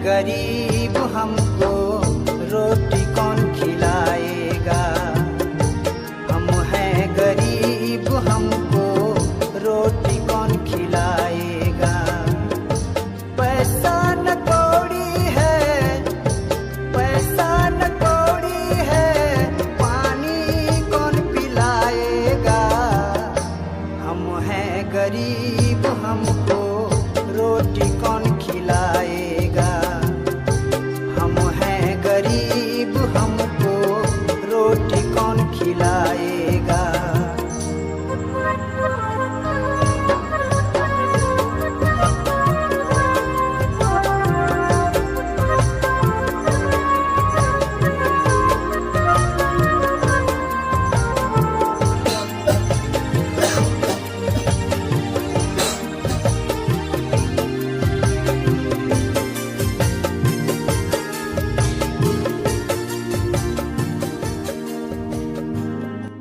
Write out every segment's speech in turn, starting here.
गरीब हमको रोटी कौन खिलाएगा। हम हैं गरीब हमको रोटी कौन खिलाएगा। पैसा न कौड़ी है, पैसा न कौड़ी है, पानी कौन पिलाएगा। हम हैं गरीब हमको रोटी कौन खिलाएगा। हम हैं गरीब हमको रोटी कौन खिलाएगा।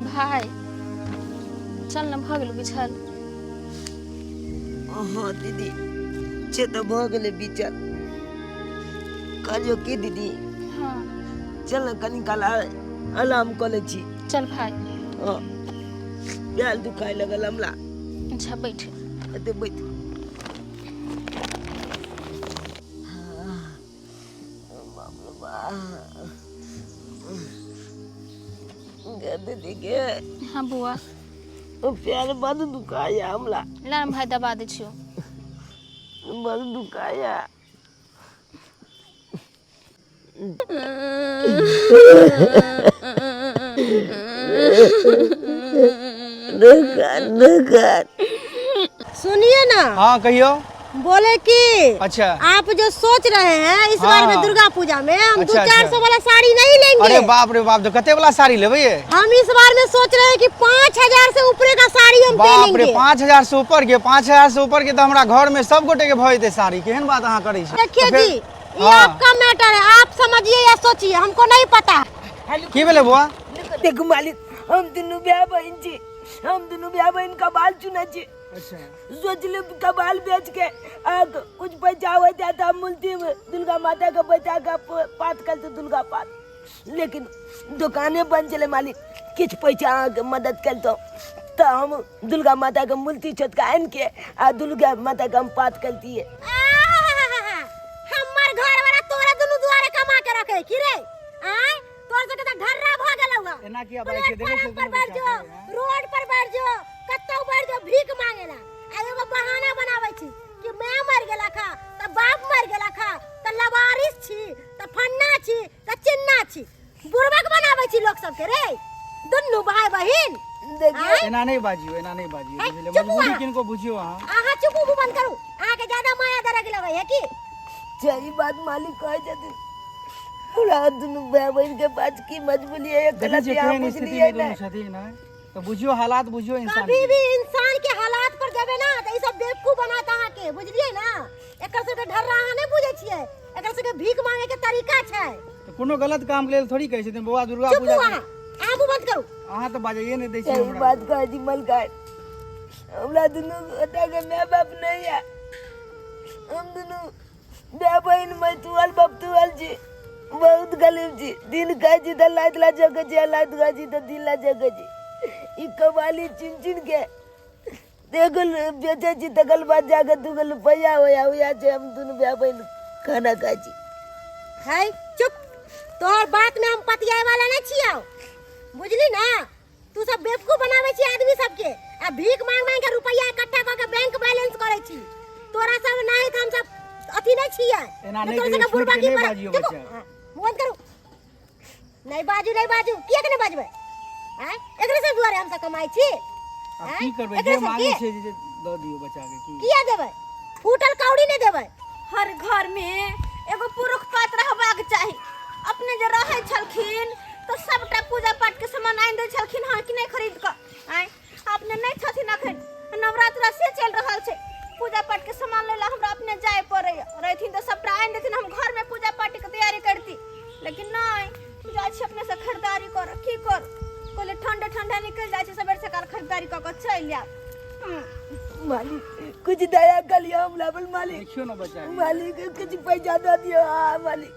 भाई चल न भगल बिछल। हाँ दीदी छे तो भ गेले बिचल। काजो के दीदी हाँ चल न कनी काल आराम कर ले छी। चल भाई। हाँ प्याल दुखाए लगल हमला। अच्छा बैठ। अते बैठ। बाप रे बाप दीदी के हाँ बुआ प्यार बड़ दुखाया हमला। ला न भाई दबा दे छियो। बड़ दुखाया। सुनिए ना। हाँ कहियो। बोले कि अच्छा आप जो सोच रहे हैं इस बार में दुर्गा पूजा में हम अच्छा, 200-400 वाला साड़ी नहीं लेंगे। अरे बाप रे बाप, तो कते वाला साड़ी लेबे ये? हम इस बार में सोच रहे हैं कि 5000 से ऊपर का साड़ी हम बाप रे पहनेंगे। 5000 से ऊपर के 5000 से ऊपर के तो हमरा घर में सब गोटे के भय देते साड़ी। केहन बात अहाँ करै छी? देखिए तो फिर- जी ये हाँ। आपका मैटर है, आप समझिए या सोचिए, हमको नहीं पता। की भेले बुआ? देखो मालिक हम दोनों ब्याह बहन छी। हम दोनों ब्याह बहन का बाल चुना छी। अच्छा सोच ले का बाल बेच के आग कुछ पैसा हो जाता मूर्ति दुर्गा माता का बैठा का पाठ करते दुर्गा पाठ। लेकिन दुकानें बंद चले मालिक किछ पैसा आगे मदद करते तो हम दुर्गा माता का मूर्ति छोटका आन के आ दुर्गा माता का हम पाठ करती है। हमार घर वाला तोरा दोनों दुआरे कमा के रखे की रे आय तोर से के ढर्रा भ गेलौगा। एना किया बाई के देखे से पर बैठ जो, रोड पर बैठ जो, कत्तो बैठ जो, भीख मांगेला। आ एगो बहाना बनाबै छी कि मैं मर गेला खा त बाप मर गेला खा त लवारिस छी त फन्ना छी त चिन्ना छी। बुड़बक बनाबै छी लोग सब के रे दुन्नु भाई बहिन। देखिए एना नहीं बाजियो, एना नहीं बाजियो। है, बुझले चुप मजबूरी हुआ। किनको बुझियो अहाँ। आहा चुप बंद करू। आहा के ज्यादा माया दरग लगै है की? सही बात मालिक कहे जाते पूरा दोनों भाई बहन के पास की मजबूरी है देखै गलत छियै यहाँ केहन बुझ स्थिति लिए में ना। दोनों छथिन है तो बुझियो हालात, बुझियो इंसान कभी के। भी इंसान के हालात पर जबे ना त ई सब बेवकूफ बनाता है के बुझलिए ना। एकर से ढर्रा अहाँ नहीं बुझे छिए, एकर से भीख मांगे के तरीका छै। तो कोनो गलत काम के लेल थोड़ी कहै छथिन बौआ दुर्गा चुप पूजा हुआ के। आहा मुंह बंद करू। अहाँ तो बाजैये नहीं दै छियै सही हमरा। बात कहे जी मलकार हमरा दोनों बेटा के माँ बाप नहीं है। हम दोनों भाई बहन मैं तुअल बाप तुअल जी बहुत गरीब जी। दिन कहे जी तो लाइट ला जगह जी, लाइट कहे जी तो दिन ला जगह जी। ई कवाली चिन चिन के देखल बेचे जी तकल बाद जाकर दुगल रुपया होया जे हम दोनों भाई बहन खाना खाए जी। है चुप। तोहर बात में हम पतियाए वाला नहीं छियो बुझली ना। तू सब बेवकूफ बनावे छी आदमी सबके आ भीख मांग मांग के रुपया इकट्ठा क के बैंक बैलेंस करे छी। तोरा सब नहीं हम सब अथी नहीं छिए। एना नहीं कहियो, छूट के नहीं बाजियो बच्चा। मुंह बंद करू। नहीं बाजू किया के नहीं बाजबे? हैं एकरे से दुआरे हम सब कमाई छी। अब की करबै? जे मांगे छै जे दऽ दियौ बच्चा के। की किया देबै? फूटल कौड़ी नहीं देबै। हर घर में एगो पुरुष पात्र रहबाक चाही। अपने जे रहे छलखिन तो सबटा पूजा पाठ के सामान आनि दै छलखिन हाँ कि नहीं खरीद कर। आय अपने नहीं छथिन अखन नवरात्रा से चल रहल छै। पूजा पाठ के सामान लेला हमरा अपने जाय पड़े रहथिन तो सबटा आनि देथिन। हम घर में पूजा पाठ के तैयारी करती लेकिन नहीं जाय छी अपने से खरीदारी कर। की कर कोले ठंडा ठंडा निकल जाय छै सवेर से काल खरीदारी क के चल आब। मालिक कुछ दया कर लियो हमरा अपन मालिक देखियो ना बच्चा मालिक कुछ पैसा दो दियो मालिक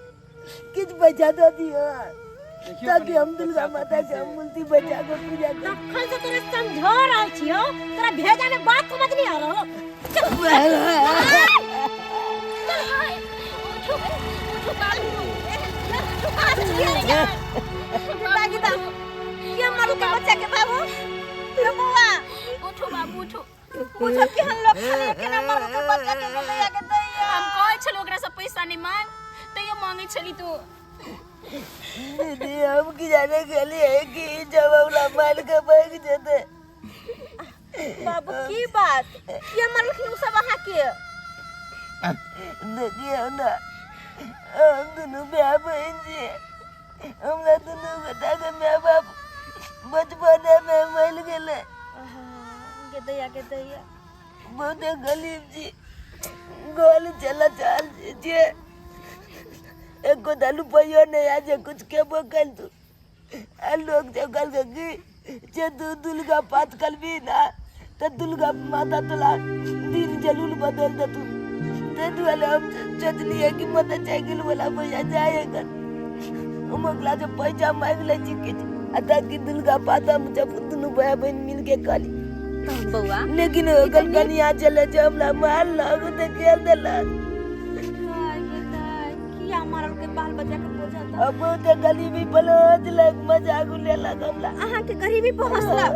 कुछ पैसा दो दियो ताकि हम दुर्गा माता के मूर्ति बचा के पूजा कर कल से तोरे समझा रहल छियो तोरा भेजा में बात समझ नहीं आ रहा चल क्या मारू के बच्चा के बाबू बुआ उठो बाबू उठो पूछो कि हम लोग खाली के ना मारू के बच्चा के ले आके दैया हम कहै छलौ ओकरा से पैसा नहीं मांग तैयो मांगे छली तू दीदी हम की जाने के लिए कि जब हमरा मार के भाग जेते बाबू की बात ये मारू कि उ सब वहां के देखिए ना हम दोनों भाई बहन जी हमरा दोनों बेटा के माँ बाप बचपन में मर गए के दैया बहुत गरीब जी गोल चला चाल जी एक को दालू पैयो नहीं आज कुछ के बोकल तू लोग जब कल के जे दुर्गा पात कल भी ना तो दुर्गा माता तोला दिन जलूल बदल दे तू ते दुआले हम चटनी है कि मत साइकिल वाला पैसा जाएगा हम अगला जो पैसा मांग ले जी के अता की दुर्गा पाता हम जब दोनों भाई बहन मिल के कली बउआ लेकिन ओकर कनिया चले जो हमरा मार लागो ते खेल देला किया मारल के बाल बच्चा के बोझा अब ते गरीबी पलोज लग मजाक लेला हमला अहाँ के गरीबी पहुंचला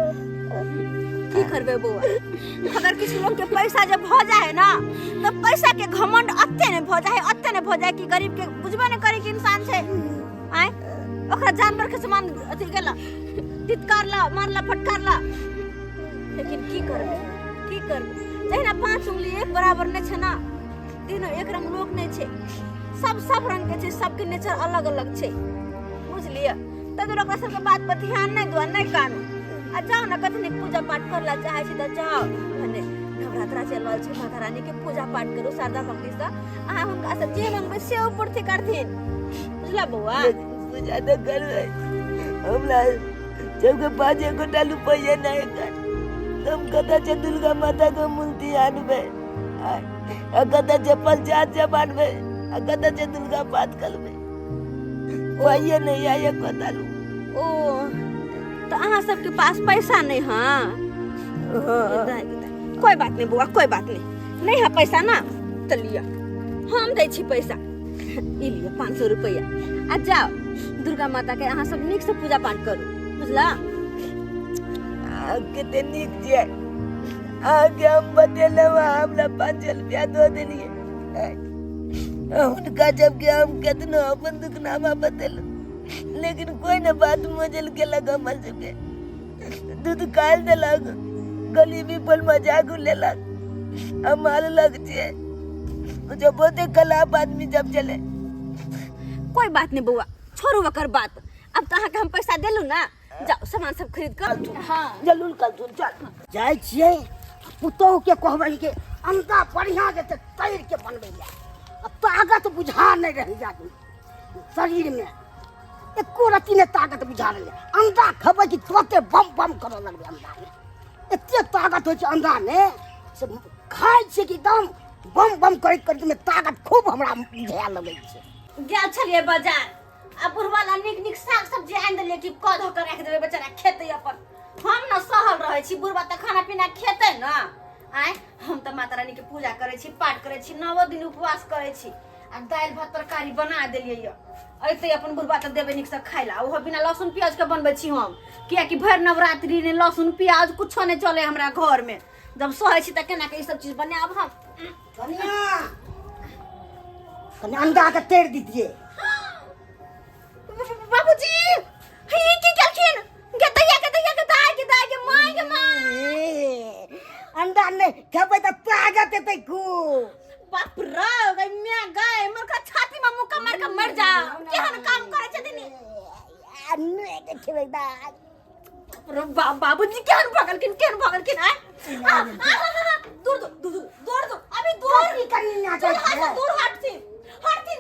की करबे बउआ अगर किसी लोग के पैसा जब हो जाए ना तो पैसा के घमंड अत्ते ने हो जाए कि गरीब के बुझबे न करे कि इंसान छै आय ओकरा जानवर के समान अथी केला तितकारला मारला फटकारला लेकिन की करबे जहिना 5 उंगली एक बराबर नै छै ना तीनों एक रंग लोग नै छै सब रंग के छै सबके नेचर अलग अलग छै बुझलिए त लोग सब के बात पर ध्यान नै दो नै कानू आ जाओ ना कथनी पूजा पाठ करला चाहे छी त जाओ भने नवरात्रा चल रहल छै माता रानी के पूजा पाठ करू शारदा भक्ति से अहाँ हुनका से जे मंगबे से पूर्ति करथिन बुझला बउआ पूजा तो करबे हमला जब के 5 गोटा रुपया नहीं कर हम कदा से दुर्गा माता के मूर्ति आनबे कदा से पंचायत से बांधबे कदा से दुर्गा पाठ करबे ओये नहीं आए कदालू ओ तो अहाँ सबके पास पैसा नहीं हां कोई बात नहीं बुआ कोई बात नहीं है पैसा ना तो लिया हम दै छी पैसा ई लिया 500 रुपया आ जाओ दुर्गा माता के अहाँ सब नीक से पूजा पाठ करू बुझला कितने नीक जे आगे हम बतेले हमरा 5 रुपया दो देलिए उनका जब के हम कितना अपन दुखनामा बतेल लेकिन कोई न बात मजल के लगा मल चुके दूध काल देलक गरीबी पर मजाक लेलक हमार लग जे जो बहुते खराब आदमी जब चले कोई बात नहीं बुआ छोड़ू ओकर बात अब तो अहाँ के हम पैसा देलू ना जाओ सामान सब खरीद कर हां जल्लू कल तू चल जाय छियै पुतोह के कहबै के अंडा बढ़िया जे तैर के बनबै ले ताकत बुझा नहीं रही जाती शरीर में एको रत्ती ने ताकत बुझा नहीं अंडा खबै कि तुरंते बम बम करे लगबे अंडा में एते ताकत होय छै अंडा में से खाय छै कि एकदम बम बम करैत में ताकत खूब हमरा बुझा लगै छै गेल छलिए बाजार आ बुढ़वाला निक साग सब्जी आनि देलिए कि कऽ धो के राख देबै बेचारा खेतै अपन हम न सहल रहै छी बुढ़वा त खाना पीना खेतै न आय हम त माता रानी के पूजा करै छी पाठ करै छी 9 दिन उपवास करै छी आ दाल भात तरकारी बना देलिए य ऐते अपन बुढ़वा त देबे निक से खाइला ओहो बिना लहसुन प्याज के बनबै छी हम किया कि भर नवरात्रि ने लहसुन प्याज कुछो नै चले हमरा घर में जब सहै छी त केना के ई सब चीज बनाब हम कने अंडा के तैर दीजिए बाबूजी हे की केलखिन गदैया के माय अंडा नहीं खेबै त ताकत एतै खूब बाप रे गई मैं गए मोर छाती में मुक्का मार के मर जा केहन काम करे छथिन नहीं के खेबै दा रे बाबूजी केहन भगलकिन आय दूर अभी दूर की करनी ना चाहिए दूर हटती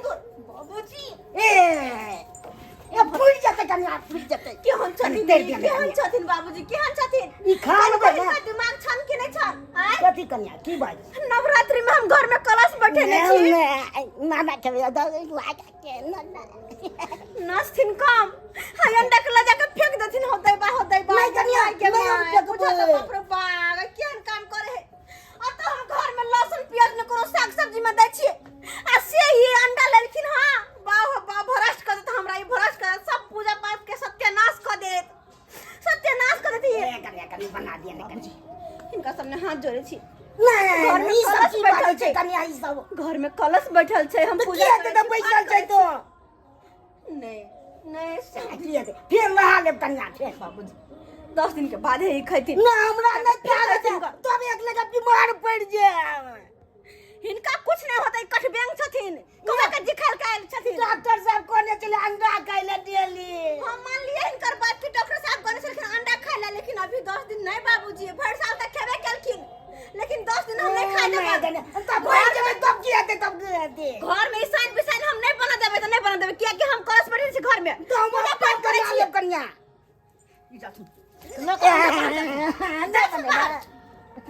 दूर बाबूजी ए फूल जाते कन्या फूट जते केहन छथिन तेर दिया केहन छथिन बाबूजी केहन छथिन ई खान बना इनका दिमाग छन कि नहीं छन आय कथी कन्या की बात नवरात्रि में हम घर में कलश बैठेने छी मामा के लागा के नस्थिन कम हाय अंडा के लजा के फेंक देथिन होतै बा नहीं कन्या, के नहीं हम फेंकबो। बुझा तो बाप रे बाप केहन काम करे है आ तो हम घर में लहसुन प्याज न करो साग सब्जी में दै छियै आ से ही अंडा लेलखिन हां बा भ्रष्ट कर देत हमरा ई भ्रष्ट कर सब पूजा पाठ के सत्यानाश कर देत कन्या बना दिया ना कन्या इनका सामने हाथ जोड़े छी नहीं घर में ई सब कलश की बैठल बात छै। है कन्या ई सब घर में कलश बैठल छै हम तो पूजा किया तो पैसा छै तो नहीं किया दे फिर लहा ले कन्या फिर बाबूजी 10 दिन के बाद ही खैथिन ना हमरा नहीं प्यार है तो अब एक लगा बीमार पड़ जाए इनका कुछ नहीं होता कठ बैंक छथिन कौआ के जिखल कायल छथिन डॉक्टर साहब कोने चले अंडा खाइले डेली हम मान लिए इनकर बात कि डॉक्टर साहब कहने छलखिन अंडा खाइ ले लेकिन अभी 10 दिन नहीं बाबूजी भर साल तक खेबे केलखिन लेकिन 10 दिन हम नहीं खाइ देबे तब भाई जब तब किया दे घर में ईसान बिसान हम नहीं बना देबे तो नहीं बना देबे किया कि हम कलश बैठे छी घर में तो हम पूजा पाठ करे छी कन्या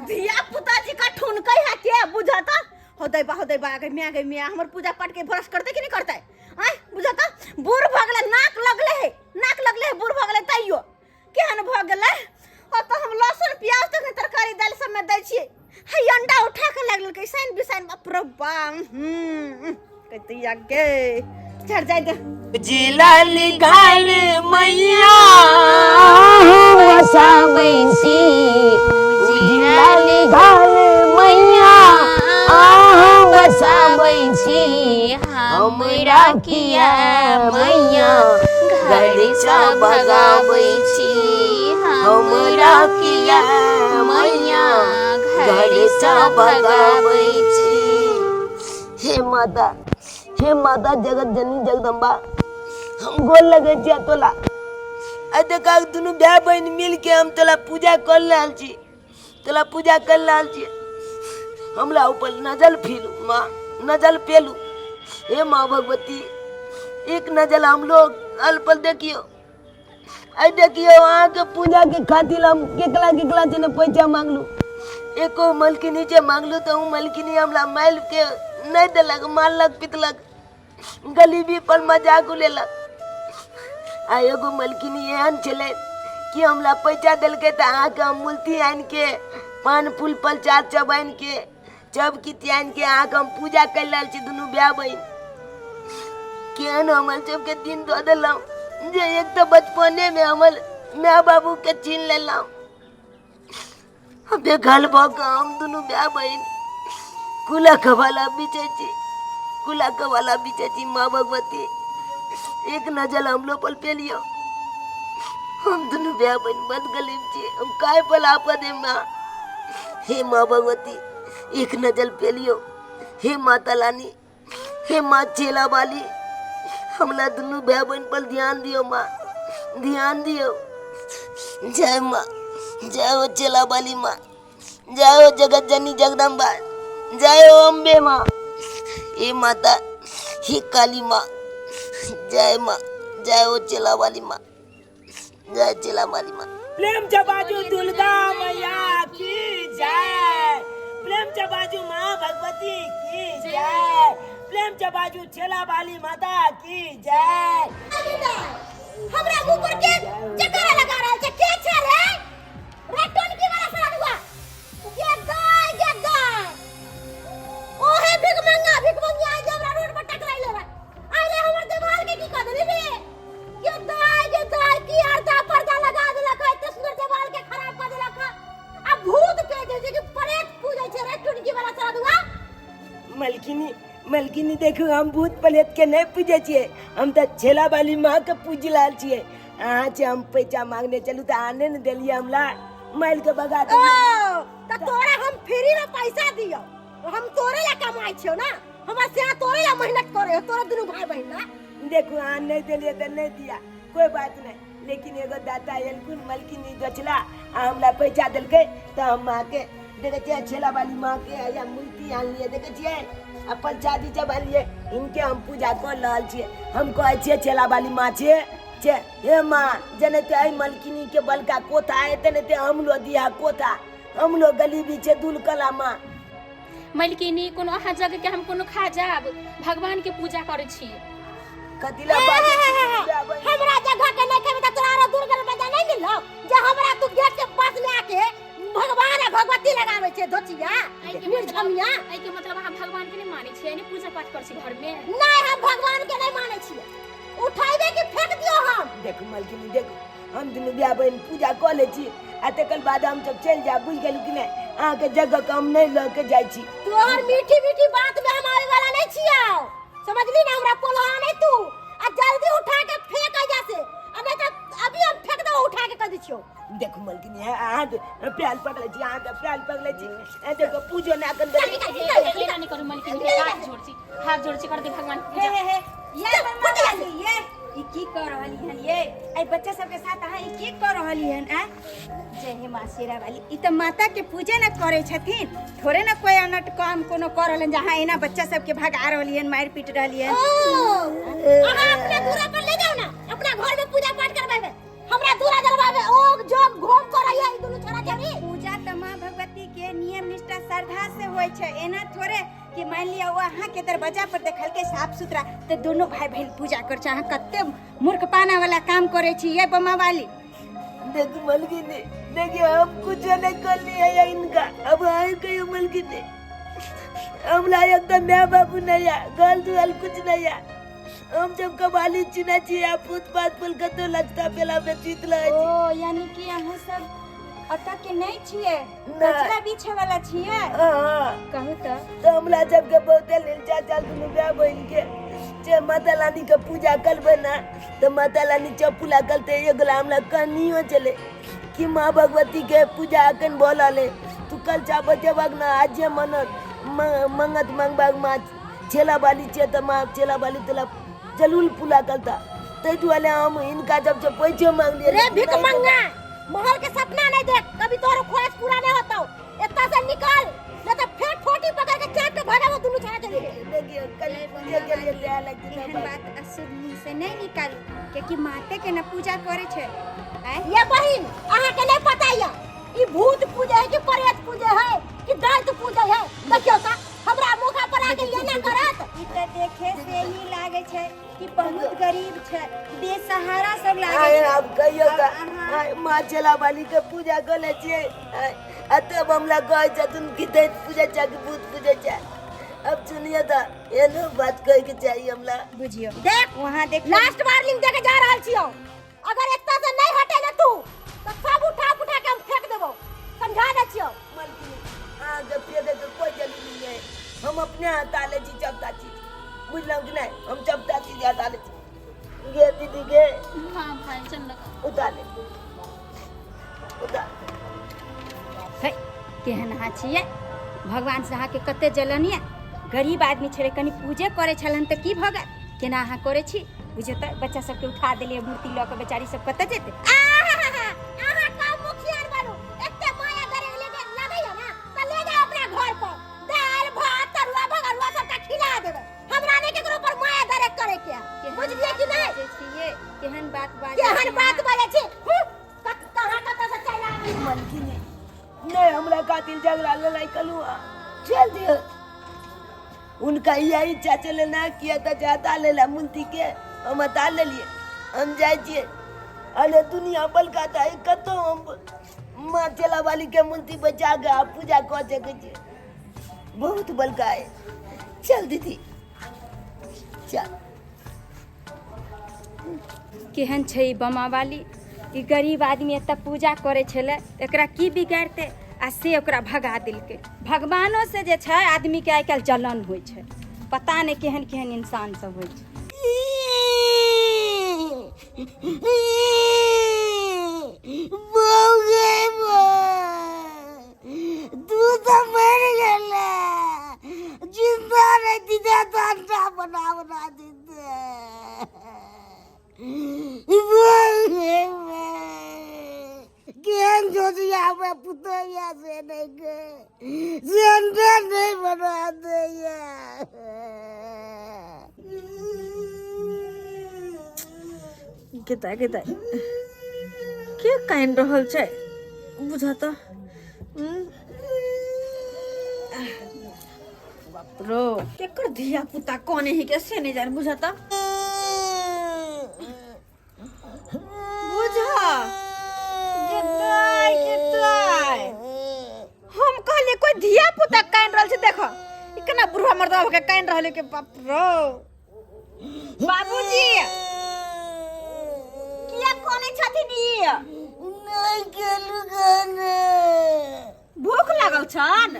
धिया पुता जी का ठुनकै है के बुझाता होदै बा गई मिया हमर पूजा पाठ के भ्रष्ट करते कि नहीं करते आय बुझाता बूढ़ भ गेले नाक लगले है बूढ़ भ गेले तैयो केहन भ गेले और तो हम लहसुन प्याज तक तरकारी दाल सब में दै छियै हई अंडा उठा के लागल के साइन बिसाइन बाप रे बा कहते आगे चढ़ जाए दे जिलाल घाल मैया बसावैसी जिलाल घाल मैया बसावैसी हमरा किया मैया घर से भगावैसी हमरा किया मैया घर से भगावैसी। हे माता जगत जननी जगदम्बा हम गोल लगे छिया तोला आ देखा दुनू भाई बहन मिल के हम तोला पूजा कर रहल छी हमरा ऊपर नजल फिरू माँ नजल पेलू हे माँ भगवती एक नजल हम लोग अल्पल देखियो वहाँ के पूजा के खातिर हम केकला से न पैसा मांगलू एको मलकिनी से मांगलू तो मलकिनी हमरा माइल के नहीं दिलक मारलक पिटलक गरीबी पर मजाक उड़ेलक आ एगो मलकिनी एहन छलै कि हमरा पैसा दिलकै तऽ अहाँके हम मूर्ति आनि के पान फूल प्रसाद सब आनि के सब किछु आनि के अहाँके हम पूजा कर रहल छी दुनू भाई बहन केहन हमर सबके दिन दऽ देलहुँ जे एक तऽ बचपने में हमर माय बाबू के छीन लेलहुँ बेघल भऽ कऽ हम दुनू भाई बहन कुलक वाला बिछै छी माँ भगवती एक नजर हम लोग पर पेलियो हम दुनू भाई बहन बद गलीम छी हम काय पर आपद है माँ हे माँ भगवती एक नजर पेलियो हे माता रानी हे माँ चेला वाली हमरा दुनू भाई बहन पर ध्यान दियो माँ ध्यान दियो। जय माँ जय हो चेला वाली माँ जय हो जगत जननी जगदम्बा जय हो अम्बे माँ हे माता हे काली माँ जय माँ जय हो चेला वाली माँ जय चेला वाली माँ। प्रेम चबाजू दुर्गा मैया की जय प्रेम चबाजू माँ भगवती की जय प्रेम चबाजू चेला वाली माता की जय। हमरा ऊपर के जकरा लगा रहल छै के छै रे रेटन की वाला सरा दुआ के गाय ओहे भिख मंगा जबरा रोड पर टकराई ले आइले हमर दिमाग के की कर देबे के दाय की अर्धा पर्दा लगा देलक एते सुंदर देवाल के खराब कर देलक आ भूत के जे कि प्रेत पूजे छै रेटन की वाला सरा दुआ मलकिनी देखो हम भूत प्रेत के नहीं पूजे छिए हम तो छेला वाली माँ के पूज लाल छिए अहाँ से हम पैसा मांगने चलू तो आने न दिलिए हमला माइल के भगा ओ त तोरा हम फ्री में पैसा दियो हम तोरे ला कमाई छियो ना हमरा से तोरे ला मेहनत करे तोरा दुनु भाई बहन ना देखो आ नहीं दिलिए तो नहीं दिया कोई बात नहीं लेकिन एगो दाता एलकुन मलकिनी गछला आ हमरा पैसा दिलके तो हम माँ के देखे छिए छेला वाली माँ के या मूर्ति आन लिए देखे छिए अपन शादी जब लिए इनके हम पूजा कर रहल छिए हम कहे छिए छेला वाली माँ छिए छे हे माँ जनते आई मलकिनी के बलका कोथा है तनते हम लो दिया कोथा हम लोग गली बीचे दूल कला माँ मलकिनी कोनो अहाँ जगह के हम कोनो खा जाब भगवान के पूजा करे छी कतिला बात हमरा जगह के नहीं खेबे त तोरा दूर गल बजा नहीं मिलो जे हमरा तू गेट के पास में आके भगवान आ भगवती लगावे छे धोतिया निर्झमिया आई के मतलब अहाँ भगवान के नहीं माने छी यानी पूजा पाठ कर छी घर में नहीं हम भगवान के नहीं माने छी उठाइबे कि फेंक दियो हम देख मलकिनी देख हम दुनू बिया बहन पूजा क ले छी आ तकर बाद हम सब चल जा बुझ गेलु कि नहीं अहाँ के जगह के हम नहीं ल के जाय छी तोहर मीठी मीठी बात में हम आवे वाला नहीं छियो समझली ना हमरा पोलहा नहीं तू आ जल्दी उठा के फेंक आ जैसे अबे तो अभी हम फेंक दो उठा के कर दी छियो देखो मलकिनी हाथ प्याल पकड़े छी हाथ प्याल पकड़े छी ए देखो पूजो ना कर दे नहीं करू मलकिनी हाथ जोड़ छी कर दे भगवान की पूजा हे ये बरमाली ये ई की कर रहली हन ये आई बच्चा सब के साथ अहाँ ई की कर रहली हन आ जय हे मां शेरा वाली ई त माता के पूजा न करे छथिन थोड़े न कोई अनट काम कोनो कर रहलन जहां एना बच्चा सब के भगा रहली हन मार पीट रहली हन अहाँ अपने दूरा पर ले जाओ ना अपना घर में पूजा पाठ करवावे हमरा दूरा जलवावे ओग जोग घूम कर आइए ई दुनु छोरा जरी पूजा त मां भगवती के नियम निष्ठा श्रद्धा से होय छै एना थोड़े कि मान लिया वो अहाँ के दरवाजा पर देखल के साफ सुथरा तो दोनों भाई बहन पूजा कर चाह कते मूर्ख पाना वाला काम करे छी ये बमा वाली देख मलकिनी देखिए हम कुछ नहीं कर लिया है इनका अब आए कहीं मलकिनी हमला एकदम मैं बाबू नहीं है गल दुआल कुछ नहीं है हम जब कबाली चुना चाहिए फुटपाथ पुल का तो लगता पेला में चीतला है ओ यानी कि अहाँ सब अटक के नहीं छिए कचरा बीछे वाला छिए हां कहू तो हमला जब के बहुते लीलचा चल दुनु ब्याह बन के जे माता रानी के पूजा करबे ना तो माता रानी चपुला करते एगला हमला कनियो चले कि माँ भगवती के पूजा अकन बोला ले तू कल चाप जबक ना आज मनत मंगत मंगबाग माँ छेला बाली चे तो माँ छेला बाली तला जलूल पूला करता ते दुआले हम इनका जब से पैसे मांग लिए रे भिख मंगा महल के सपना नहीं देख कभी तोरो ख्वाहिश पूरा नहीं होता इतना से निकाल नहीं तो फिर ठोटी पकड़ के चाट के भगा वो दोनों छाना चली देखिए कल पूजा के लिए ले आला की एहन बात अशुभ मुंह से नहीं निकालू क्योंकि माते के न पूजा करे छे ये बहिन अहाँ के नहीं पता है ई भूत पूजा है कि प्रेत पूजा है कि दैत्य पूजा है देखियो ता हमरा मुखा पर आके ये ना करत ई त देखे से ही लागे छे कि बहुत गरीब छे बेसहारा सब लागे छे अब कहियो का माँ चला वाली के पूजा कर ले छे तब हमला कहे छ तुम की दैत पूजा चा कि भूत पूजा चा अब सुनिए ता एनो बात कहे के चाहिए हमला बुझियो देख वहां देख लास्ट वार्निंग देके जा रहल छियो अगर इतना से नहीं हटे ना तू तो सब उठा के हम फेंक देबो समझा दे छियो मलकिनी आगे फेंके के कोई जल्दी नहीं है हम अपने हाथ आले छी चपता छी बुझलौ कि नहीं हम चपता छी हाथ आले छी गे दीदी गे हां भाई चल लगा उतार ले उतार है केहन हा छिए भगवान से अहाँ के कते जलनिए गरीब आदमी छले कनी पूजे करे छलन त की भ गेल केना अहाँ करे छी बुझे त बच्चा सब के उठा देलिए मूर्ति ल के बेचारी सब कते जेते आहा का मुखियार बारू एते माया करे लगे ना त ले जा अपना घर पर दाल भात तरुआ भगरुआ सब का खिला देबे हमरा ने केकरो पर माया करे करे क्या बुझलिए कि नहीं छिए केहन बात बाजे छी कहां कत से चला गई मलकिनी नहीं हमरा कातिल झगड़ा लड़ाई कलू चल दियो उनका यही इच्छा चले ना किया था चाहता ले ला मुंती के हम बता ले लिए हम जाए छिए अरे दुनिया बलकाता है कतो हम माँ चला वाली के मुंती बचा के आप पूजा कर सके छी बहुत बलका है चल दीदी चल केहन छै बमा वाली ई गरीब आदमी एत पूजा करे छले एकरा की बिगाड़ते आ से ओकरा भगा दिलके भगवानो से जे छै आदमी के आइकाल जलन होइ छै पता नहीं केहन केहन इंसान सब होइ छै तू तो मर गेला जिंदा नहीं दीदा तो अंडा बना दीदा केहन जोजिया में पुतैया से नहीं गए जिंदा नहीं बना दिया केताय के काइन रहल छै बुझा त बाप रो केकर धिया पुता कोने ही के से नहीं जान बुझा त बुझा केताय हम कहले कोई धिया पुता काइन रहल छै देखो इतना बुढ़ा मर्दा होके काइन रहले के बाप रो बाबूजी किया कोने छथिन ई नहीं गेलु गाने भूख लागल छन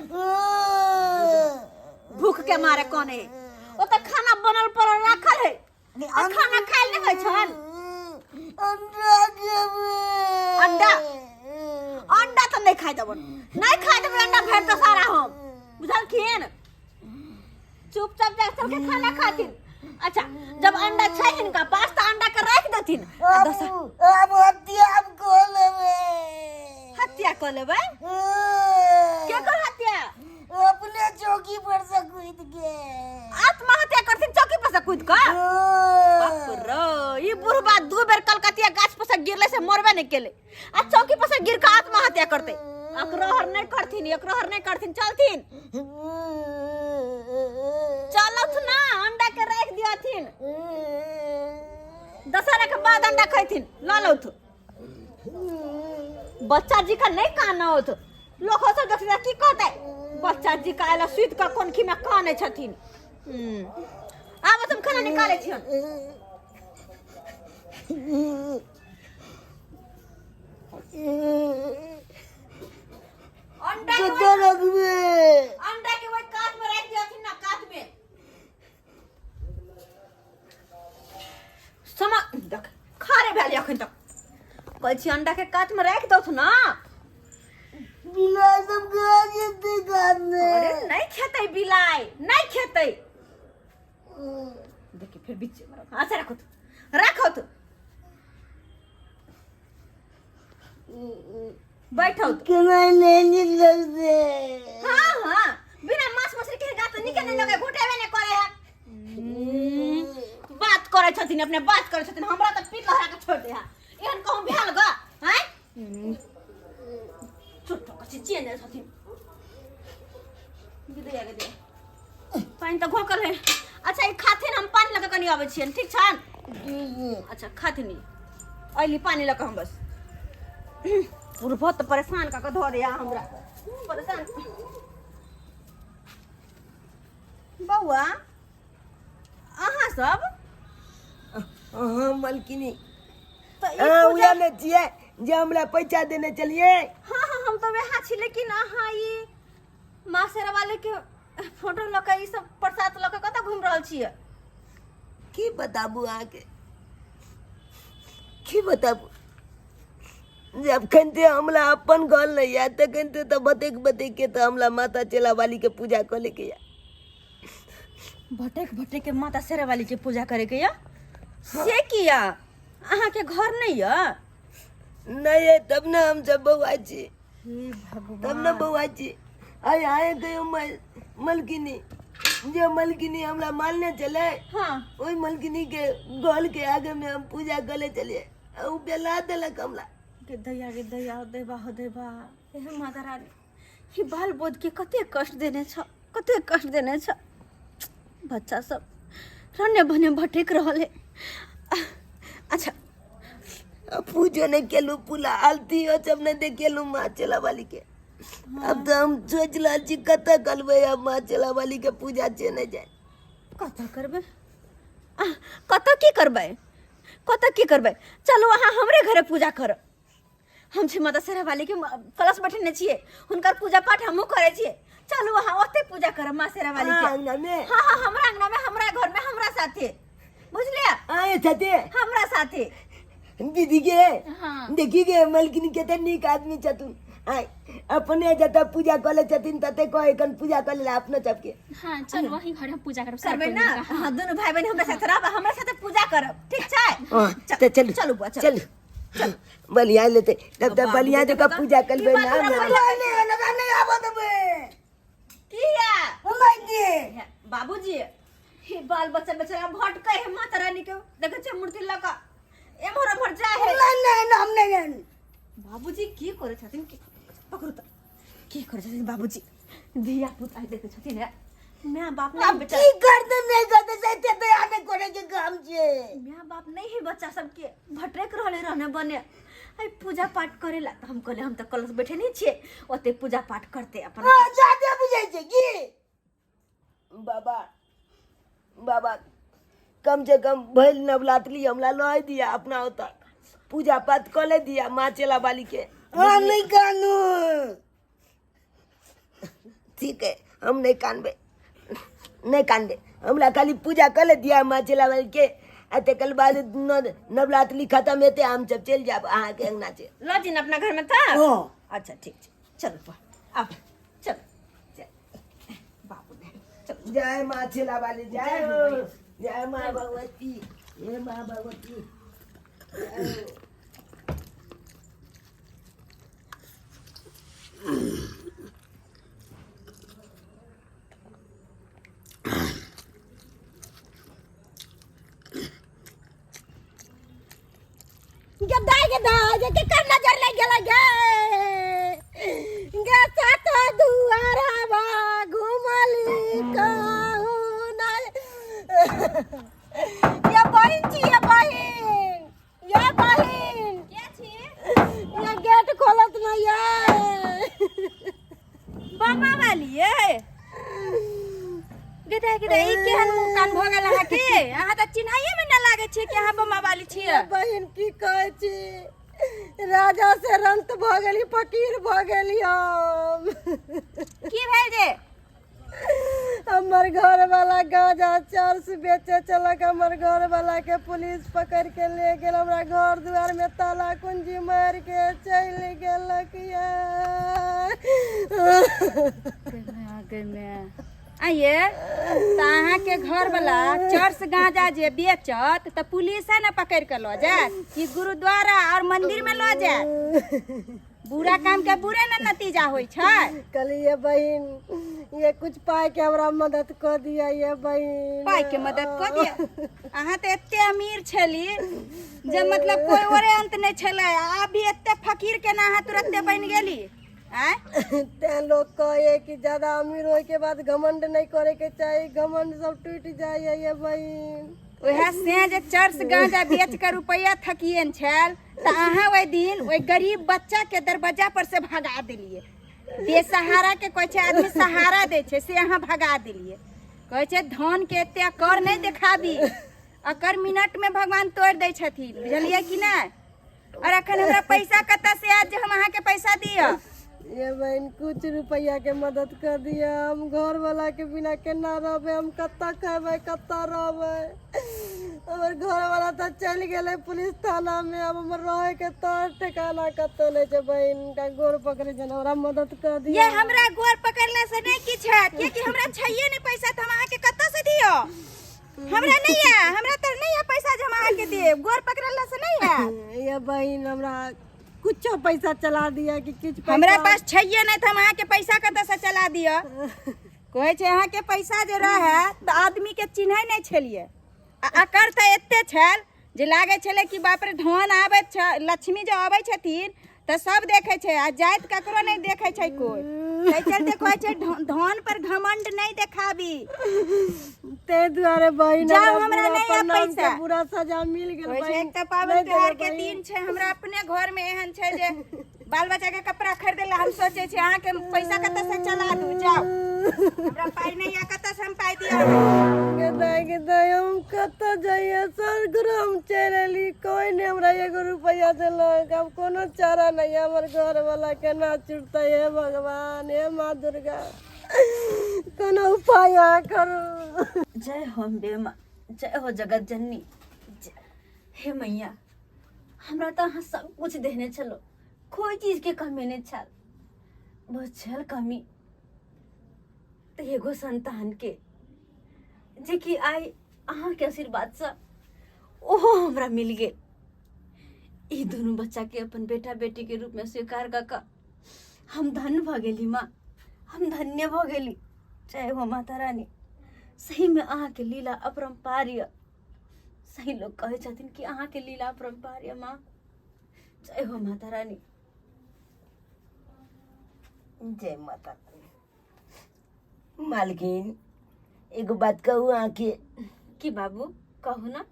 भूख के मारे कोने ओ त खाना बनल पर राखल है आ खाना खाइल नहीं होय छन अंडा देबे अंडा अंडा तो नहीं खाइ देबन नहीं खाइ देबे अंडा भेट तो सारा हम बुझलखिन चुपचाप जा चल के खाना खातिन अच्छा जब अंडा छै इनका पास तो अंडा के रख देथिन अब हत्या को लेबे हत्या कर लेबै के कर हत्या अपने चौकी पर से कूद के आत्महत्या करथिन चौकी पर से कूद के बाप रो ई बुढ़बा दू बेर कलकतिया गाछ पर से गिरले से मरबे नहीं केले आ चौकी पर से गिर के आत्महत्या करते अकरोहर नहीं करथिन चलथिन चलत ना अंडा के रख दियाथिन दशहरा के बाद अंडा खैथिन ला लौथ बच्चा जी का नहीं कान होत लोग हो सब देखते की कहते बच्चा जी का आला सुइत का कोनखी में काने छथिन आब तुम खाना निकाले छियन अंडा के रखबे अंडा के वही काट में रख दियाथिन ना काट में समा देख खारे भेल अखन तक कहै छी अंडा के काट में रख दौथ ना बिलाई सब खा जेते खाने अरे नहीं खेतै बिलाई नहीं खेतै देखि फिर बीच में रख अच्छा रखो तो बैठो तो केना नहीं लगते हां बिना मांस मछली के गात निकल नहीं लगे घुटेबे नहीं करे है बात करे छथिन अपने बात करे छथिन हमरा त पीट लहरा के छोड़ दे है एहन कहूं भेल ग हैं छोटो कछि चेने छथिन गिदे आगे दे पानी त घोकल है अच्छा ई खाथिन हम पानी लगा कनी आबै छियन ठीक छन अच्छा खाथिन ई आइली पानी लगा हम बस पूरा बहुत परेशान का धरे या हमरा परेशान बौआ अहाँ सब हाँ मलकिनी तो ई हाँ पूजा उया ने छिए जे हमरा पैसा देने चलिए हाँ हम तो वहाँ छी लेकिन अहाँ ई माँ शेरा वाले के फोटो लके ई सब प्रसाद लके कत घूम रहल छिए की बताबू आके की बताबू जब खनते हमला अपन गल नहीं या त खनते तो बतेक के तो हमला माता चेला वाली के पूजा कर लेके या भटेक के माता शेरा वाली के पूजा करे के या से किया अहाँ के घर नहीं या नहीं है तब ना हम सब बउआ छी हे भगवान तब ना बउआ छी आए गयो मलकिनी जो मलकिनी हमरा मानने चले हाँ ओई मलकिनी के गल के आगे में हम पूजा करे चलिए उ बेला देलक हमला के दैया देवा हो देवा हे माता रानी ही बाल बोध के कते कष्ट देने छ बच्चा सब रन्ने बने भटेक रहल है अच्छा पूजो नहीं केलू पुला आलती हो जब नहीं देखेलू माँ चला वाली के अब तो हम सोच ला छी कत करबे अब माँ चला वाली के पूजा छे नहीं जाए कत करबे कत की करबे चलो अहाँ हमरे घरे पूजा कर हम छी माता शेरा वाली के कलश बैठने छिए हुनकर पूजा पाठ हमहु करे छिए चलो वहां ओते पूजा कर माँ शेरा वाली के अंगना में हाँ हमरा अंगना में हमरा घर में हमरा साथे बुझलिया आए छते हमरा साथे दीदी के हाँ। देखी के मलकिनी के नीक आदमी छतुन आए अपने जत पूजा कर ले छथिन तते कहे कन पूजा कर ले अपने सबके हाँ चल वही घर हम पूजा करब करबे ना हाँ दोनों भाई बहन हमरा साथे रहब हमरा साथे पूजा करब ठीक छै तो चल चलू बुआ चल चल बलिया लेते तब तक बलिया जो का पूजा कर बे ना नहीं आबो तबे किया हम दे बाबूजी हे बाल बच्चा बेचारा भटके है माता रानी के देखे छे मूर्ति लगा एमहर एमहर जाए है नहीं नहीं हम नहीं जानी। बाबूजी की करे छथिन की पकड़ू त की करे छथिन बाबूजी धिया पुता देखे छथिन है माँ बाप नहीं अब बेटा की करते नहीं करते सही तो आने करे के काम छे। माँ बाप नहीं है बच्चा सबके भटक रहने बने आई पूजा पाठ करेला तो हम कहले हम तो कलश बैठे नहीं छे ओते पूजा पाठ करते अपन हां जाते बुझै छे की बाबा बाबा कम से कम भइल नवरात्रि हमला लय दिया अपना होता पूजा पाठ कर ले दिया माँ चेला वाली के। हां नहीं कानू ठीक है हम नहीं कानबे नहीं कानबे हमला खाली पूजा कर ले दिया माँ चेला वाली के अते कल बाद नवरात्रि खत्म हेते हम सब चल जाब अहाँ के अंगना से। लजिन अपना घर में था हां अच्छा ठीक चलो अब चल बाबू ने चल जय माँ चेला वाली जय हो जय माँ भगवती जय माँ भगवती जय हो। गदाई जे के कर नजर लग गेला गे सात दुआरा बा घुमली कहू ना ये बहिन छी ये बहिन क्या छी ये गेट खोलत ना ये बाबा वाली है गदा ई केहन मुंह कान भ गेल अहाँ के अहाँ त चिन्हाइए में न लागे छै कि अहाँ बम्मा वाली छियै। बहिन की कहै छी राजा से रंत भ गेली फकीर भ गेली हम की भेल जे हमर घर वाला गांजा चर्स बेचे चलक हमर घर वाला के पुलिस पकड़ के ले गेल हमरा घर द्वार में ताला कुंजी मार के चल गेलक आगे में आइए त अहाँ के घर वाला चर्स गांजा जे बेचत त पुलिस है ना पकड़ के लो जाए कि गुरुद्वारा और मंदिर में लो जाए बुरा काम के बुरे ना नतीजा होई छै। कहलिए बहिन ये कुछ पाई के हमरा मदद कर दिया ये बहिन पाई के मदद कर दिया अहाँ त एते अमीर छली जे मतलब कोई ओरे अंत नहीं छले आप भी एते फकीर के ना अहाँ तुरंते बन गेली ते लोग कहे कि ज्यादा अमीर होए के बाद घमंड नहीं करे के चाहिए घमंड सब टूट जाए ये बहिन ओहे से जे चर्स गांजा बेच कर रुपया थकियन छल त अहाँ ओइ दिन ओइ गरीब बच्चा के दरवाजा पर से भगा देलिए बेसहारा के कोई छै आदमी सहारा दे छै से अहाँ भगा देलिए कहै छै धन के एते कर नहीं देखाबी अकर मिनट में भगवान तोड़ दे छथिन बुझलिए कि नहीं। और अखन हमरा पैसा कत्ता से आज जे हम अहाँ के पैसा दिया ये बहन कुछ रुपया के मदद कर दिया हम घर वाला के बिना केना रहबे हम कत्ता खेबे कत्ता रहबे हमर घर वाला तो चल गेले पुलिस थाना में अब हमर रहे के तोर ठिकाना कत्तो नै छै बहन का गोर पकड़े जन हमरा मदद कर दिया। ये हमरा गोर पकड़ला से नहीं किछ है कि हमरा छैये नहीं पैसा त हम अहाँ के कत्ता से दियो हमरा नहीं है हमरा त नहीं है पैसा जे हम अहाँ के दिए गोर पकड़ला से नहीं है। ये बहन हमरा कुछ पैसा चला दिया कि कुछ हमरा पास छैये नहीं था हम अहाँ के पैसा कत्ता से चला दिया कहै छै अहाँ के पैसा जे रहे त आदमी के चिन्है नहीं छलिए अकर त एते छल जे लागे छले कि बाप रे धन आबै छ लक्ष्मी जे आबै छथिन त सब देखे छै आ जात ककरो नहीं देखे छै कोई तै चलते कहै छै धन पर घमंड नहीं देखाबी ते दुआरे बहन जाओ हमरा नहीं है पैसा पूरा सजा मिल गेल कहै छै बहन एक त पावन त्योहार के दिन छै हमरा अपने घर में एहन छै जे बाल बच्चा के कपड़ा खरीदे ला हम सोचे छी अहाँ के पैसा कत्ता से चला दू जाओ हमरा पाई नहीं है कत्ता से हम पाई दिया गदाई हम कत्ता जाइए सर ग्राम चलेली कोई ने हमरा 1 रुपया देलक अब कोनो चारा नहीं हमर घर वाला केना छुटतै हे भगवान हे माँ दुर्गा कोनो उपाय करू। जय हो अम्बे माँ जय हो जगत जननी हे मैया हमरा तो अहाँ सब कुछ देने चलो कोई चीज के कमी नहीं छल बस छल कमी तो एगो संतान के जे कि आई अहाँ के आशीर्वाद से ओहो हमरा मिल गेल ई दोनों बच्चा के अपन बेटा बेटी के रूप में स्वीकार कर हम धन्य भ गेली माँ हम धन्य भ गेली। जय हो माता रानी सही में अहाँ के लीला अपरंपार सही लोग कहे छथिन कि अहाँ के लीला परम्पार ये माँ। जय हो माता रानी। जय माता रानी। मालकिन एगो बात कहू आके कि बाबू कहू ना।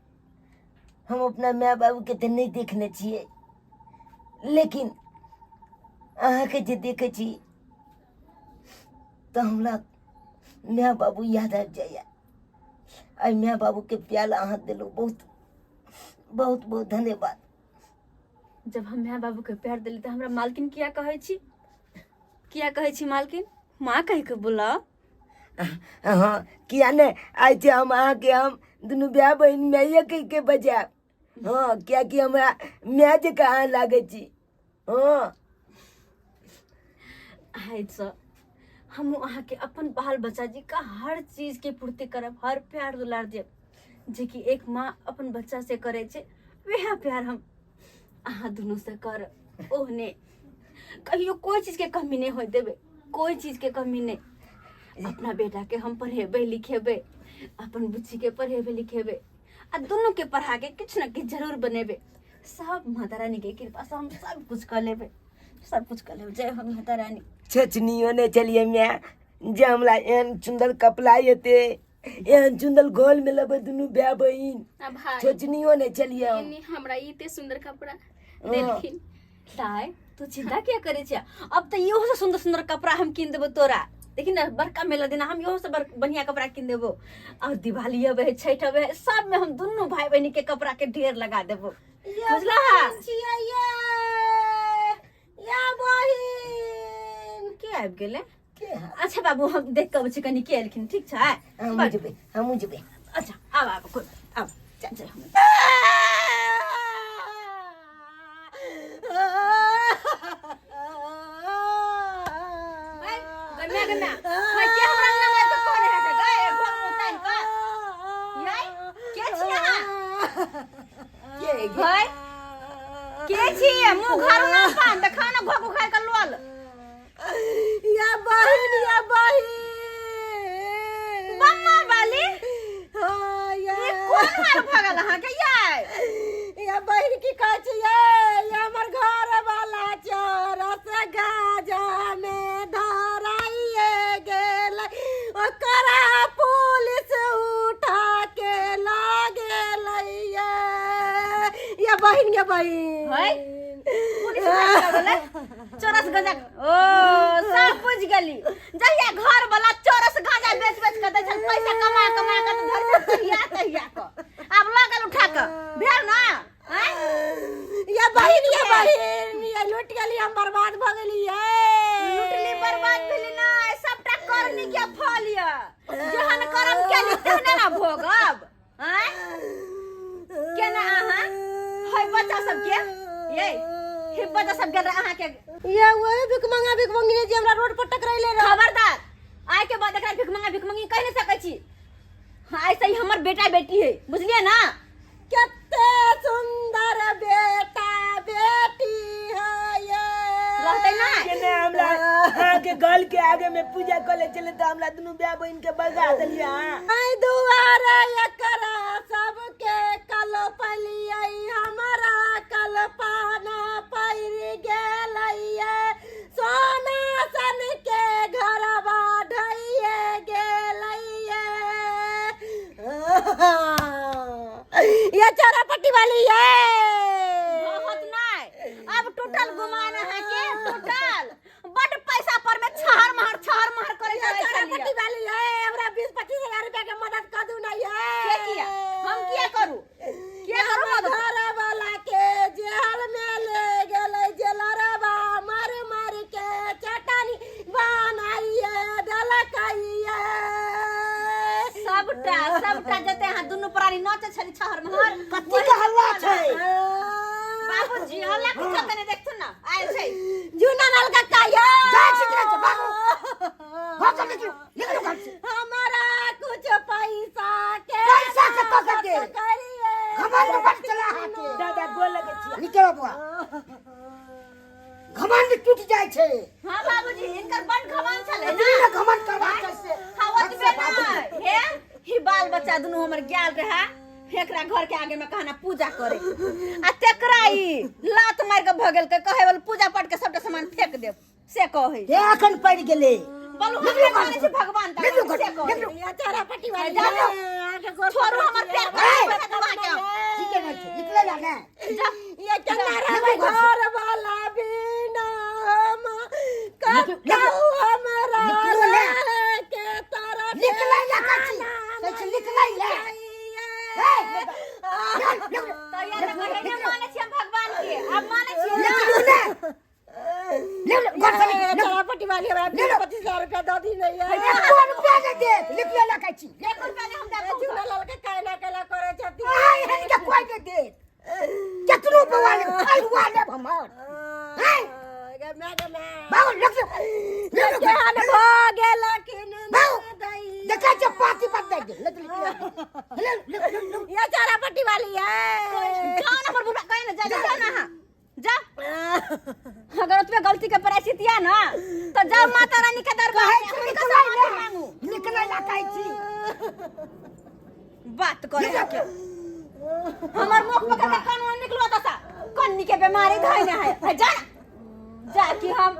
हम अपना माँ बाबू के तो नहीं देखने छिए, लेकिन अहाँ के जे देखे छी तो हमरा माँ बाबू याद आबि जाइए। आई माँ बाबू के प्याल अहाँ दिलो, बहुत बहुत बहुत धन्यवाद। जब हम माँ बाबू के प्यार दिली तो हमरा मालकिन किया कहे छी? किया कहे छी मालकिन? माँ कह के बोला। हाँ किया ने आज से हम अहाँ के हम दुनू भाई बहन मैया कह के बजाब। हाँ क्या कि हमरा मैं जे कहाँ लागे छी। हाँ सर हम अहाँ के अपन बाल बच्चा जी का हर चीज के पूर्ति करब, हर प्यार दुलार देब जे कि एक माँ अपन बच्चा से करे छे, वह प्यार हम अहाँ दोनों से करब। ओहने कहियो कोई चीज के कमी नहीं होय देबे, कोई चीज के कमी नहीं। अपना बेटा के हम पढ़ेबे लिखेबे, अपन बुच्ची के पढ़ेबे लिखेबे, आ दोनों के पढ़ा के किछ न किछ जरूर बनेबे। सब माता रानी के कृपा से हम सब कुछ कर लेबे, सब कुछ कर लेबे। जय हो माता रानी। छछनियो ने चलिए मैं जे हमरा एहन सुंदर कपड़ा येते, एहन सुंदर गोल में लबे दुनू भाई बहन। अब भाई छछनियो ने चलिए हम। इन्हीं हमरा इते सुंदर कपड़ा देलखिन। ताई तू चिंता क्या करे छे? अब तो इहो से सुंदर सुंदर कपड़ा हम किन देबो तोरा। देखिन ना बड़का मेला दिन हम इहो से बढ़िया कपड़ा किन देबो। और दिवाली अब है, छठ अब है, सब में हम दोनों भाई बहन के कपड़ा के ढेर लगा देबो। बुझला? या बहिन के आबि गेले? अच्छा बाबू हम देख के बच्चे कनी के एलखिन, ठीक छै? हम जेबे। अच्छा आब कोई आब जय हो। गन्ना भाई के हमरा अंगना में तो कोने है गए घर मुतान का याई के छिया भाई के छिया मुंह घर ना पान त खाना भोग खाए कर लोल या बहिन बम्मा वाली। हाँ ये कौन मार भगल हां के याई? या बहिन की कहै छै ये हमर घर वाला चोरस गाजा में धराइए गेल, ओकरा पुलिस उठा के लागे ये बहिन भाई पुलिस उठा गेलै चोरस गाजा। ओ सब बुझ गेली। जहिया घर वाला चोरस गाजा बेच के दै छन पैसा कमा के तो धर तहिया को अब लगल उठा के भेल ना। ये बहिन ये लूट गेली, हम बर्बाद भ गेली। लूटली बर्बाद भेली ना, सबटा करनी के फल ये। जहन करम केली तहने ना भोगब। हैं केना अहाँ होय बच्चा सब के ये हे बच्चा सब के अहाँ के ये वही भिख मंगी ने जे हमरा रोड पर टकराइले रह। खबरदार आय के बाद एकरा भिख मंगी कह नहीं सकै छी। हां ऐसे ही हमर बेटा बेटी है, बुझलिए ना? कितने सुंदर बेटा बेटी है ये रहते ना केने हमरा अहाँ के गल के आगे में पूजा करे चले तो हमरा दुनू भाई बहन के बगा देलिए। आई दुआरे एकरा सबके कल पलिए, हमरा कल पाना पैर गेलैये, सोना सन के घरवा ढइए गेलैये। ये चौरापट्टी वाली है बहुत नहीं। अब टोटल गुमान है के टोटल बड़ पैसा पर में छहर महर करे ये चौरापट्टी वाली है। हमरा 20-25 हजार रुपया के मदद कर दू नहीं है। के किया हम किया करू मदद? घर वाला के जेल में ले गेले, जेलरवा मार के चटनी बनाइए दलकइए। सबटा जते हां दुनु प्राणी नाचे छली छहर महर कत्ती के हल्ला छै? बाबूजी हल्ला कुछ तने देखथुन ना आयल छै जूना नल का काया जा छिकरा छ भागो भाग चल निकलो घर से। हमारा कुछ पैसा के तो करके घमंड मत चला हाथे दादा बोल लगे छी निकलो बुआ। घमंड टूट जाय छै। हां बाबूजी इनकर बड़ घमंड छले ना। इतना घमंड करबा कैसे? हावत में ना हे ही बाल बच्चा दुनु हमर गेल रहा एकरा घर के आगे में कहना पूजा करे आ तेकरा ई लात मार के भगेल के कहे वाला पूजा पाठ के सबटा सामान फेंक देब से कहे ये अखन पड़ गेले बोलू हम माने छी भगवान ता से कहे या तारा पट्टी वाली छोरू हमर पैर पर दबा के ठीक है निकले जा ना ये चंदारा घर वाला बिना हम कहू हमरा के तारा निकले जा काची सच निकले ले तो ये ना कहे माने छी हम भगवान के अब माने छी तारा पट्टी वाली हमरा 25,000 रुपया दे दी नहीं है कौन रुपया दे निकले ला काची एक रुपया हम दे चूना लाल के कहना केला करे छती आई हन के कोई के दे केतनो बवाले आई वाले हमर बाबू लग के हन भागे लकिन देखा जे पाती पत दे ये तारा पट्टी वाली है जाओ ना पर बुढ़ा कहे ना जा ना जा अगर तुम्हें गलती के प्रायश्चित या ना तो जाओ माता रानी के दरबार में हम का सामान मांगू निकले ला काची बात करे क्या हमर मुख पे के कानून निकलो ता कन्नी के बीमारी धइने है जा जा कि हम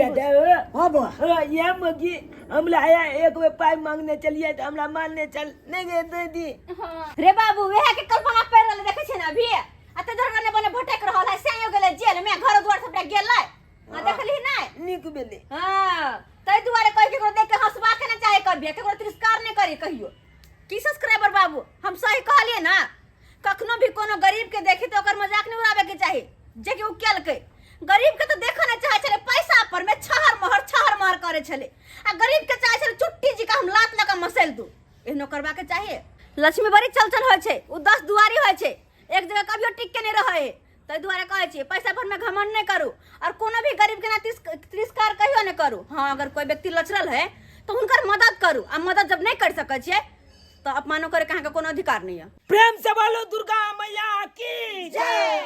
दादा हां बा ये मगी हम लाया एक वे पाई मांगने चलिए तो हमरा मानने चल नहीं गए दे दी रे बाबू वेहे के कल्पना कर रहले देखे छै ना अभी अते धरवा ने बने भटक रहल है से हो गेले जेल में घर द्वार सबटा गेलै आ देखली नहीं निक बेले हां तै दुआरे कह के देख के हंसबा के ना चाहे कभी केकरो तिरस्कार नहीं करी कहियो की सब्सक्राइबर बाबू हम सही कहलिए ना कखनो भी कोनो गरीब के देखी तो ओकर मजाक नहीं उड़ावे के चाही जे कि उ केल के गरीब के तो देखो ना चाहे छले पैसा पर में छहर महर करे छले आ गरीब के चाहे छले चुट्टी जी का हम लात लगा मसेल दू एहनो करबा के चाहिए लक्ष्मी बड़ी चलचल होय छै उ 10 दुआरी होय छै एक जगह कभियो टिक के नहीं रहे तै दुआरे कहै छी पैसा पर में घमंड नहीं करू और कोनो भी गरीब के ना तिरस्कार कहियो नहीं करू हां अगर कोई व्यक्ति लचरल है तो उनकर मदद करू आ मदद जब नहीं कर सकै छियै तो अपमानो करे कहां के कोनो अधिकार नहीं है प्रेम से बोलो दुर्गा मैया की जय।